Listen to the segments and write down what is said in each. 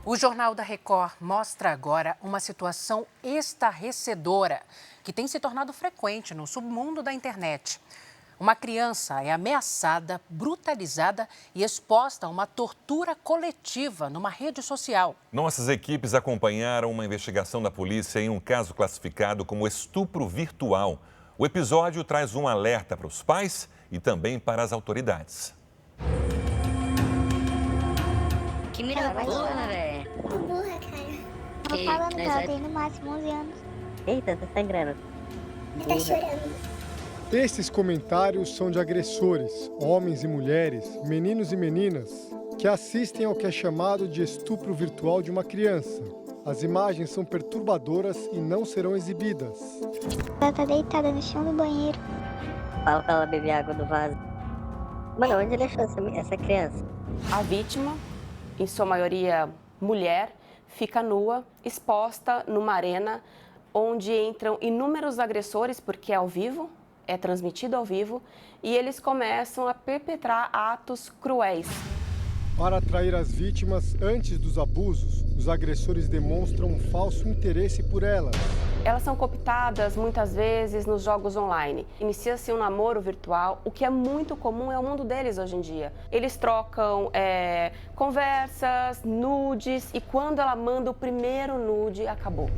O Jornal da Record mostra agora uma situação estarrecedora que tem se tornado frequente no submundo da internet. Uma criança é ameaçada, brutalizada e exposta a uma tortura coletiva numa rede social. Nossas equipes acompanharam uma investigação da polícia em um caso classificado como estupro virtual. O episódio traz um alerta para os pais e também para as autoridades. Que menina burra, velho. Burra, cara. Tô falando que ela tem no máximo 11 anos. Eita, tá sangrando. Ela tá chorando. Esses comentários são de agressores, homens e mulheres, meninos e meninas, que assistem ao que é chamado de estupro virtual de uma criança. As imagens são perturbadoras e não serão exibidas. Ela tá deitada no chão do banheiro. Fala pra ela beber água do vaso. Mano, onde ele achou essa criança? A vítima, em sua maioria mulher, fica nua, exposta numa arena onde entram inúmeros agressores, porque é ao vivo, é transmitido ao vivo, e eles começam a perpetrar atos cruéis. Para atrair as vítimas antes dos abusos, os agressores demonstram um falso interesse por elas. Elas são cooptadas muitas vezes nos jogos online. Inicia-se um namoro virtual, o que é muito comum, é o mundo deles hoje em dia. Eles trocam conversas, nudes, e quando ela manda o primeiro nude, acabou.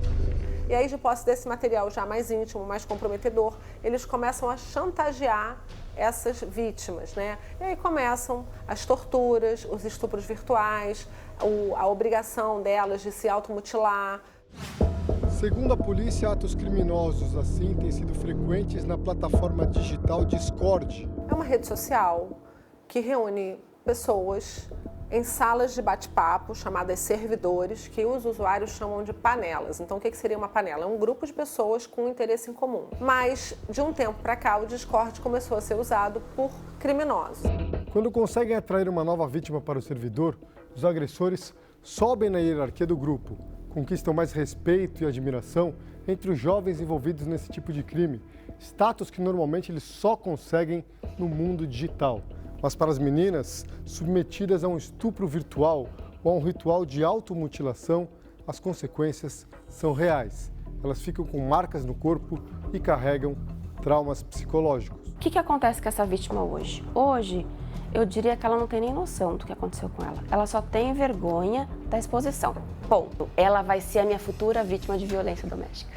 E aí, de posse desse material já mais íntimo, mais comprometedor, eles começam a chantagear essas vítimas, né? E aí começam as torturas, os estupros virtuais, a obrigação delas de se automutilar. Segundo a polícia, atos criminosos assim têm sido frequentes na plataforma digital Discord. É uma rede social que reúne pessoas em salas de bate-papo, chamadas servidores, que os usuários chamam de panelas. Então, o que seria uma panela? É um grupo de pessoas com um interesse em comum. Mas, de um tempo para cá, o Discord começou a ser usado por criminosos. Quando conseguem atrair uma nova vítima para o servidor, os agressores sobem na hierarquia do grupo, conquistam mais respeito e admiração entre os jovens envolvidos nesse tipo de crime, status que normalmente eles só conseguem no mundo digital. Mas para as meninas, submetidas a um estupro virtual ou a um ritual de automutilação, as consequências são reais. Elas ficam com marcas no corpo e carregam traumas psicológicos. O que acontece com essa vítima hoje? Hoje, eu diria que ela não tem nem noção do que aconteceu com ela. Ela só tem vergonha da exposição. Ponto. Ela vai ser a minha futura vítima de violência doméstica.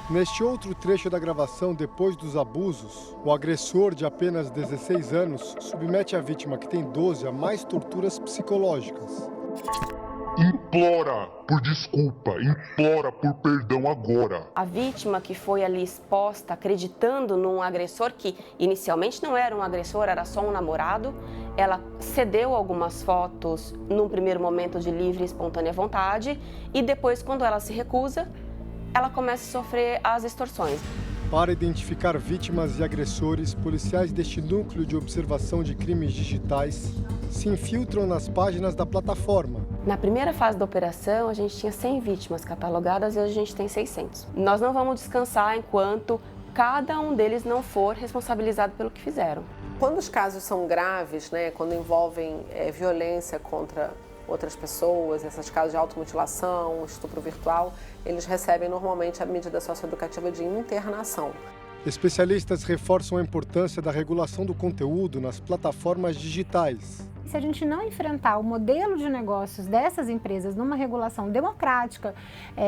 Neste outro trecho da gravação, depois dos abusos, o agressor de apenas 16 anos submete a vítima, que tem 12, a mais torturas psicológicas. Implora por desculpa, implora por perdão agora. A vítima que foi ali exposta, acreditando num agressor que inicialmente não era um agressor, era só um namorado, ela cedeu algumas fotos num primeiro momento de livre e espontânea vontade e depois, quando ela se recusa, ela começa a sofrer as extorsões. Para identificar vítimas e agressores, policiais deste núcleo de observação de crimes digitais se infiltram nas páginas da plataforma. Na primeira fase da operação, a gente tinha 100 vítimas catalogadas e hoje a gente tem 600. Nós não vamos descansar enquanto cada um deles não for responsabilizado pelo que fizeram. Quando os casos são graves, né, quando envolvem violência contra outras pessoas, esses casos de automutilação, estupro virtual, eles recebem normalmente a medida socioeducativa de internação. Especialistas reforçam a importância da regulação do conteúdo nas plataformas digitais. Se a gente não enfrentar o modelo de negócios dessas empresas numa regulação democrática,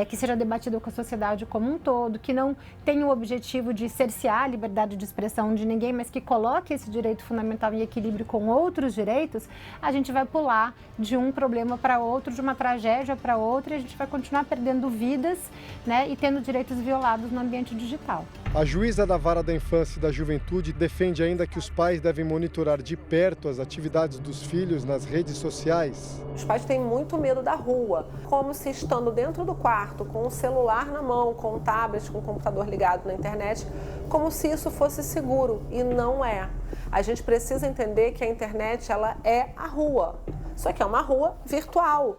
que seja debatida com a sociedade como um todo, que não tenha o objetivo de cercear a liberdade de expressão de ninguém, mas que coloque esse direito fundamental em equilíbrio com outros direitos, a gente vai pular de um problema para outro, de uma tragédia para outra, e a gente vai continuar perdendo vidas, né, e tendo direitos violados no ambiente digital. A juíza da Vara da Infância e da Juventude defende ainda que os pais devem monitorar de perto as atividades dos filhos nas redes sociais. Os pais têm muito medo da rua, como se estando dentro do quarto, com o celular na mão, com o tablet, com o computador ligado na internet, como se isso fosse seguro, e não é. A gente precisa entender que a internet, ela é a rua, só que é uma rua virtual.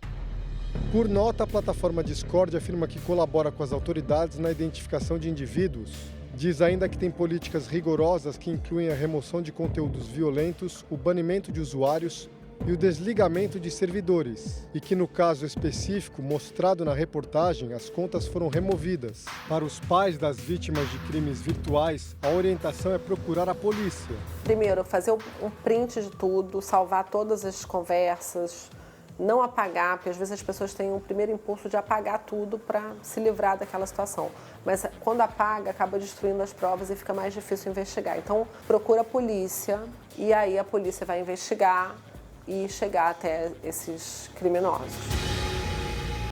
Por nota, a plataforma Discord afirma que colabora com as autoridades na identificação de indivíduos. Diz ainda que tem políticas rigorosas que incluem a remoção de conteúdos violentos, o banimento de usuários e o desligamento de servidores, e que no caso específico mostrado na reportagem, as contas foram removidas. Para os pais das vítimas de crimes virtuais, a orientação é procurar a polícia. Primeiro, fazer um print de tudo, salvar todas as conversas, não apagar, porque às vezes as pessoas têm um primeiro impulso de apagar tudo para se livrar daquela situação. Mas quando apaga, acaba destruindo as provas e fica mais difícil investigar. Então, procura a polícia e aí a polícia vai investigar e chegar até esses criminosos.